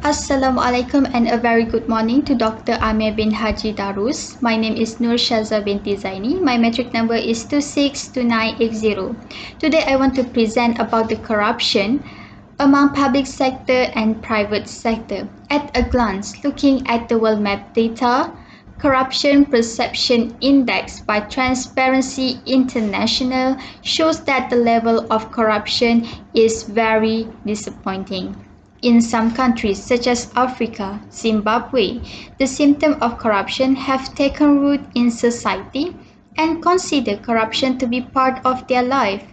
Assalamualaikum and a very good morning to Dr. Amir bin Haji Darus. My name is Syaza binti Zaini. My metric number is 262980. Today I want to present about the corruption among public sector and private sector. At a glance, looking at the world map data, Corruption Perception Index by Transparency International shows that the level of corruption is very disappointing. In some countries such as Africa, Zimbabwe, the symptoms of corruption have taken root in society and consider corruption to be part of their life.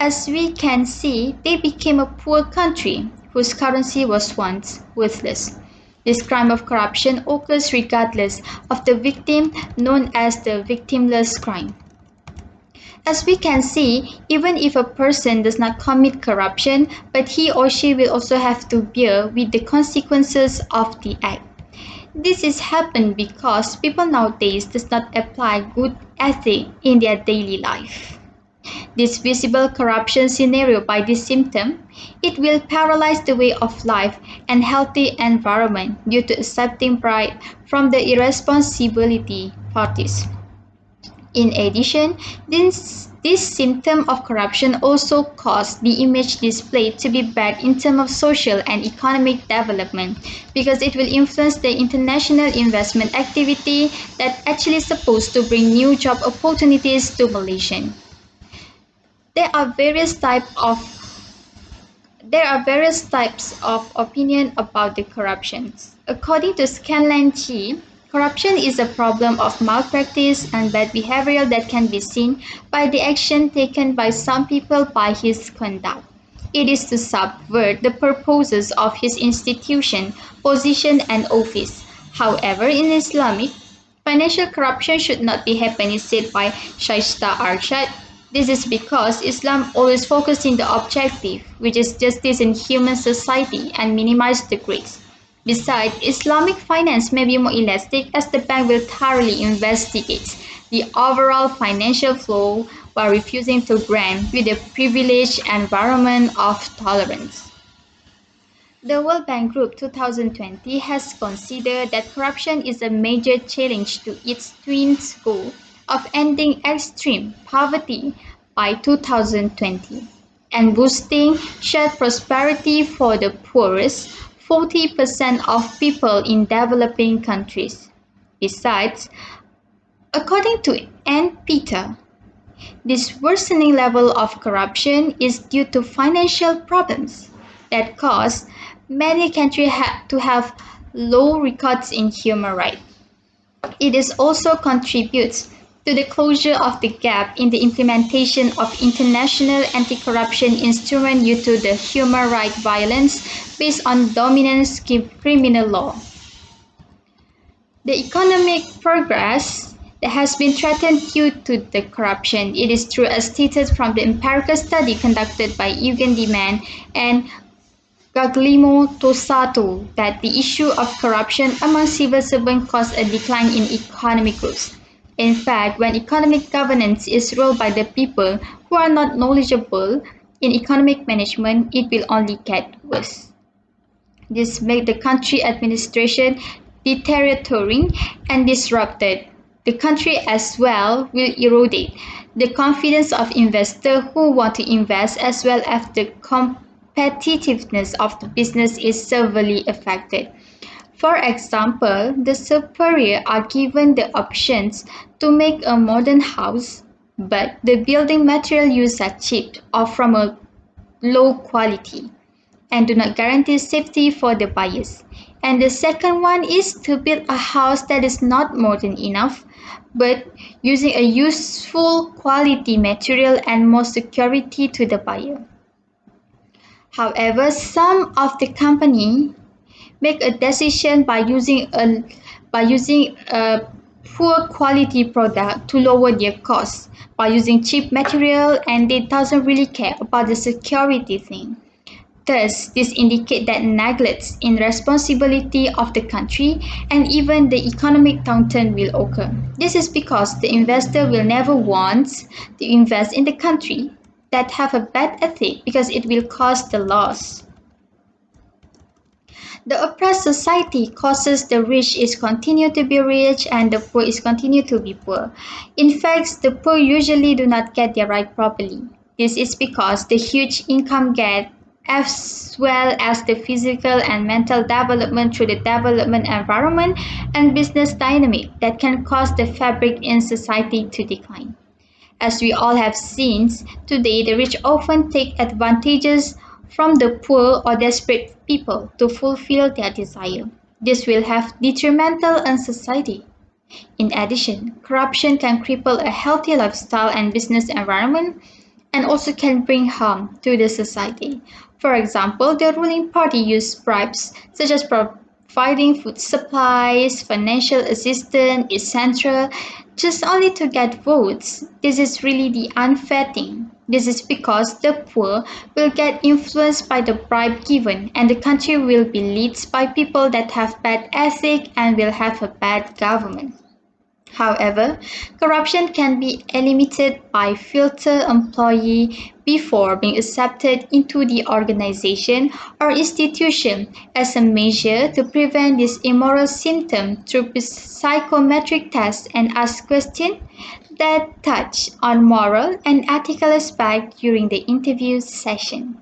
As we can see, they became a poor country whose currency was once worthless. This crime of corruption occurs regardless of the victim, known as the victimless crime. As we can see, even if a person does not commit corruption, but he or she will also have to bear with the consequences of the act. This is happened because people nowadays does not apply good ethic in their daily life. This visible corruption scenario by this symptom, it will paralyze the way of life and healthy environment due to accepting bribe from the irresponsibility parties. In addition, this symptom of corruption also caused the image displayed to be bad in terms of social and economic development because it will influence the international investment activity that actually is supposed to bring new job opportunities to Malaysians. There are various types of opinion about the corruptions. According to Scanlan G, corruption is a problem of malpractice and bad behavior that can be seen by the action taken by some people by his conduct. It is to subvert the purposes of his institution, position and office. However, in Islamic, financial corruption should not be happening, said by Shaista Arshad. This is because Islam always focuses on the objective, which is justice in human society, and minimize the risks. Besides, Islamic finance may be more elastic as the bank will thoroughly investigate the overall financial flow while refusing to grant with a privileged environment of tolerance. The World Bank Group 2020 has considered that corruption is a major challenge to its twin goal of ending extreme poverty by 2020 and boosting shared prosperity for the poorest 40% of people in developing countries. Besides, according to Ann Peter, this worsening level of corruption is due to financial problems that cause many countries to have low records in human rights. It is also contributes to the closure of the gap in the implementation of international anti-corruption instruments due to the human rights violence based on dominant criminal law. The economic progress that has been threatened due to the corruption. It is true as stated from the empirical study conducted by Eugen Deman and Guglielmo Tossato that the issue of corruption among civil servants caused a decline in economic growth. In fact, when economic governance is ruled by the people who are not knowledgeable in economic management, it will only get worse. This makes the country administration deteriorating and disrupted. The country as well will erode the confidence of investors who want to invest as well as the competitiveness of the business is severely affected. For example, the superior are given the options to make a modern house, but the building material used are cheap or from a low quality and do not guarantee safety for the buyers. And the second one is to build a house that is not modern enough, but using a useful quality material and more security to the buyer. However, some of the company make a decision by using a poor quality product to lower their costs by using cheap material, and they doesn't really care about the security thing. Thus, this indicates that neglects in responsibility of the country and even the economic downturn will occur. This is because the investor will never want to invest in the country that have a bad ethic because it will cause the loss. The oppressed society causes the rich is continue to be rich and the poor is continue to be poor. In fact, the poor usually do not get their right properly. This is because the huge income gap as well as the physical and mental development through the development environment and business dynamic that can cause the fabric in society to decline. As we all have seen, today the rich often take advantages from the poor or desperate people to fulfill their desire. This will have detrimental on society. In addition, corruption can cripple a healthy lifestyle and business environment and also can bring harm to the society. For example, the ruling party used bribes such as providing food supplies, financial assistance, etc., just only to get votes. This is really the unfair thing. This is because the poor will get influenced by the bribe given and the country will be led by people that have bad ethic and will have a bad government. However, corruption can be eliminated by filter employee before being accepted into the organization or institution as a measure to prevent this immoral symptom through psychometric tests and ask questions that touch on moral and ethical aspects during the interview session.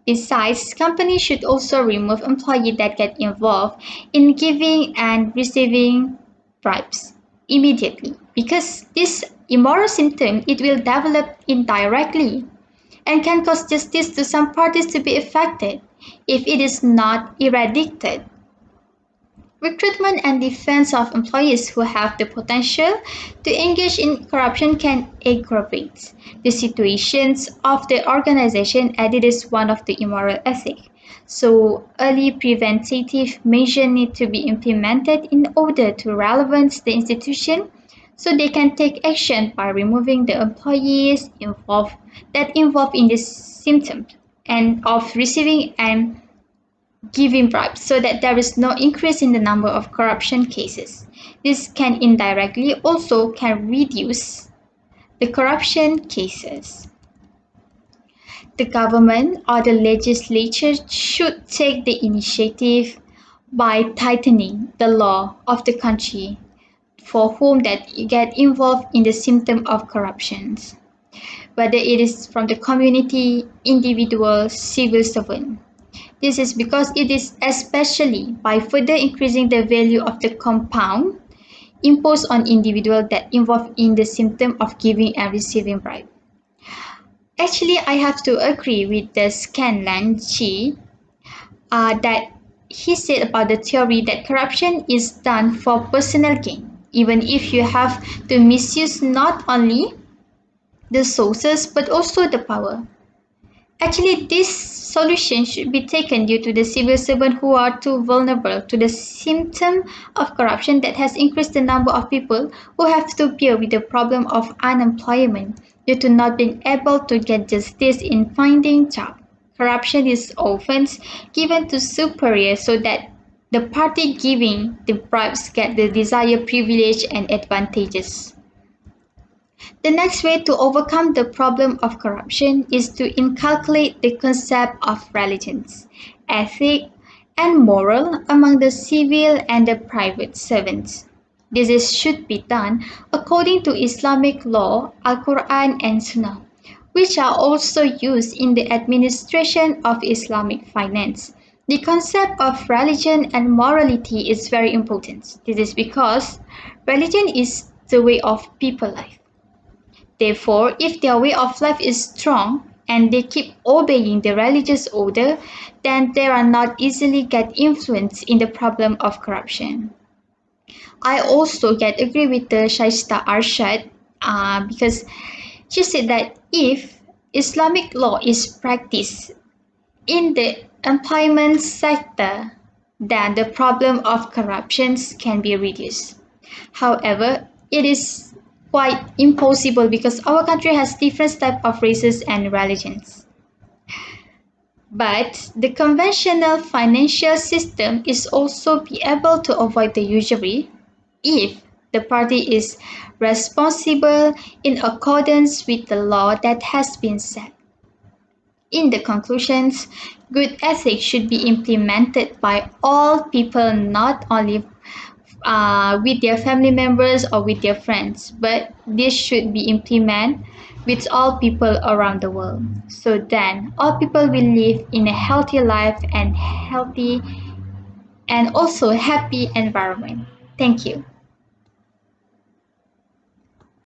Besides, companies should also remove employees that get involved in giving and receiving bribes immediately because this immoral symptom it will develop indirectly and can cause justice to some parties to be affected if it is not eradicated. Recruitment and defense of employees who have the potential to engage in corruption can aggravate the situations of the organization as it is one of the immoral ethics. So early preventative measures need to be implemented in order to relevance the institution so they can take action by removing the employees involved in this symptom and of receiving and giving bribes so that there is no increase in the number of corruption cases. This can indirectly also can reduce the corruption cases. The government or the legislature should take the initiative by tightening the law of the country for whom that get involved in the symptom of corruptions, whether it is from the community, individual, civil servant. This is because it is especially by further increasing the value of the compound imposed on individuals that involved in the symptom of giving and receiving bribe. Actually, I have to agree with the Scanlan Chi that he said about the theory that corruption is done for personal gain, even if you have to misuse not only the sources but also the power. Actually, this solution should be taken due to the civil servants who are too vulnerable to the symptom of corruption that has increased the number of people who have to deal with the problem of unemployment due to not being able to get justice in finding job. Corruption is often given to superiors so that the party giving the bribes get the desired privilege and advantages. The next way to overcome the problem of corruption is to inculcate the concept of religions, ethic, and moral among the civil and the private servants. Should be done according to Islamic law, Al-Quran and Sunnah, which are also used in the administration of Islamic finance. The concept of religion and morality is very important. This is because religion is the way of people life. Therefore, if their way of life is strong and they keep obeying the religious order, then they are not easily get influenced in the problem of corruption. I also get agree with the Shaista Arshad because she said that if Islamic law is practiced in the employment sector, then the problem of corruptions can be reduced. However, it is quite impossible because our country has different type of races and religions. But the conventional financial system is also be able to avoid the usury if the party is responsible in accordance with the law that has been set. In the conclusions, good ethics should be implemented by all people, not only with their family members or with their friends, but this should be implemented with all people around the world. So then all people will live in a healthy life and healthy and also happy environment. Thank you.